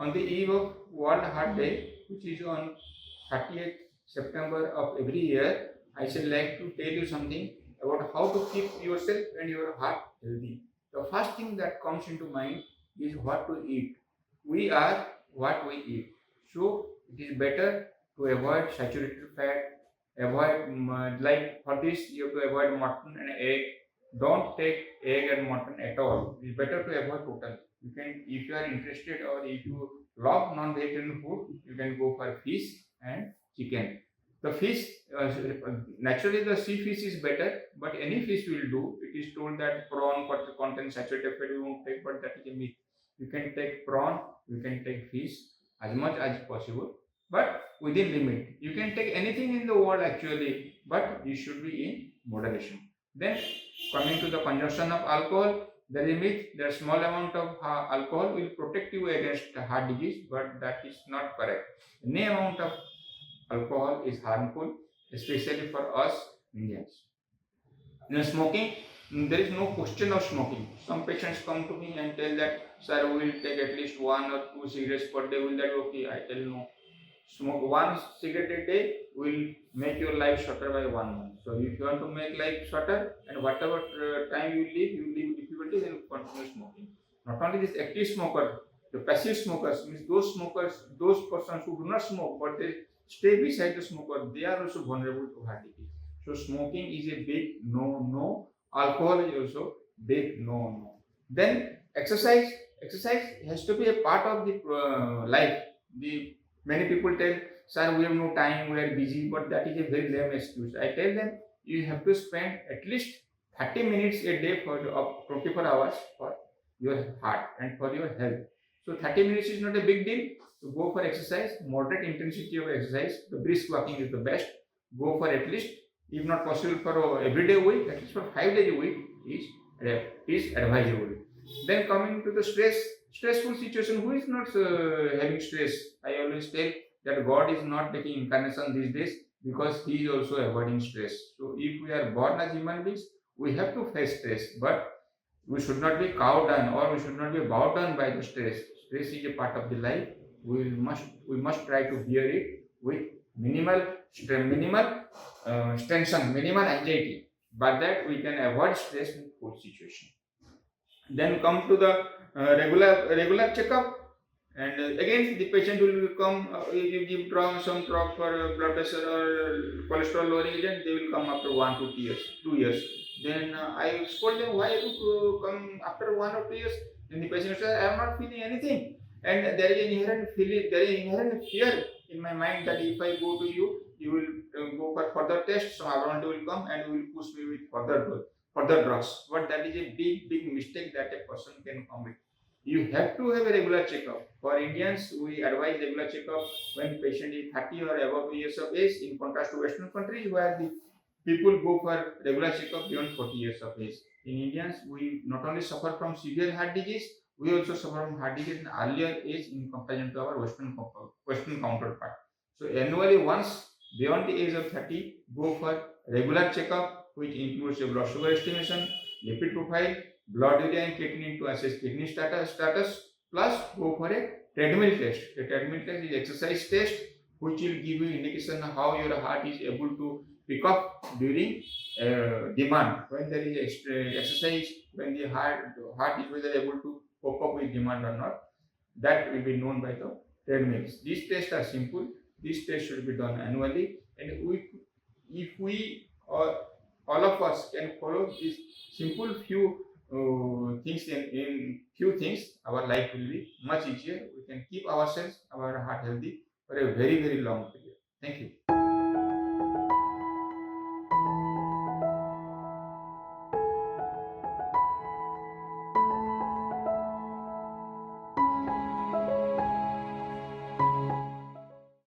On the eve of World Heart Day, which is on 30th September of every year, I should like to tell you something about how to keep yourself and your heart healthy. The first thing that comes into mind is what to eat. We are what we eat. So it is better to avoid saturated fat, avoid like for this you have to avoid mutton and egg. Don't take egg and mutton at all. It's better to avoid totally. You can, if you are interested or if you love non-vegetarian food, you can go for fish and chicken. The fish, naturally the sea fish is better, but any fish will do. It is told that prawn contains saturated fat, you won't take, but that is a myth. You can take prawn, you can take fish as much as possible, but within limit. You can take anything in the world actually, but you should be in moderation. Then coming to the consumption of alcohol, there is a myth that small amount of alcohol will protect you against heart disease, but that is not correct. Any amount of alcohol is harmful, especially for us Indians. Now, smoking, there is no question of smoking. Some patients come to me and tell that, sir, we will take at least 1 or 2 cigarettes per day. Will that be okay? I tell no. Smoke 1 cigarette a day will make your life shorter by 1 month. So if you want to make life shorter and whatever time you live with difficulty, then continue smoking. Not only this active smoker, the passive smokers, means those smokers, those persons who do not smoke but they stay beside the smoker, they are also vulnerable to heart disease. So smoking is a big no. Alcohol is also big no. Then exercise has to be a part of the life. Many people tell, sir, we have no time, we are busy, but that is a very lame excuse. I tell them, you have to spend at least 30 minutes a day for 24 hours for your heart and for your health. So 30 minutes is not a big deal. So go for exercise, moderate intensity of exercise. The brisk walking is the best. Go for at least, if not possible for every day a week, at least for 5 days a week is advisable. Then coming to the stressful situation, who is not having stress? I always tell that God is not taking incarnation these days because He is also avoiding stress. So if we are born as human beings, we have to face stress, but we should not be cowed down or we should not be bowed down by the stress. Stress is a part of the life. We must try to bear it with minimal tension, minimal anxiety. By that we can avoid stress in full situation. Then come to the regular checkup, and again the patient will come. You give some drug for blood pressure or cholesterol lowering agent, they will come after 1 to 2 years. 2 years. Then I told them, why you come after 1 or 2 years? Then the patient said, I am not feeling anything, and there is inherent fear in my mind that if I go to you, you will go for further tests. Some volunteer will come and will push me with further drugs. But that is a big mistake that a person can commit. You have to have a regular checkup. For Indians, we advise regular checkup when patient is 30 or above years of age, in contrast to Western countries where the people go for regular checkup beyond 40 years of age. In Indians, we not only suffer from severe heart disease, we also suffer from heart disease in earlier age in comparison to our Western counterpart. So annually once, beyond the age of 30, go for regular checkup, which includes a blood sugar estimation, lipid profile, blood urea and creatinine to assess kidney status, plus go for a treadmill test. A treadmill test is exercise test which will give you indication how your heart is able to pick up during demand. When there is exercise, when the heart is whether able to cope up with demand or not, that will be known by the treadmills. These tests are simple. These tests should be done annually, and if we all of us can follow these simple few things in few things, our life will be much easier. We can keep ourselves, our heart healthy for a very long period. Thank you.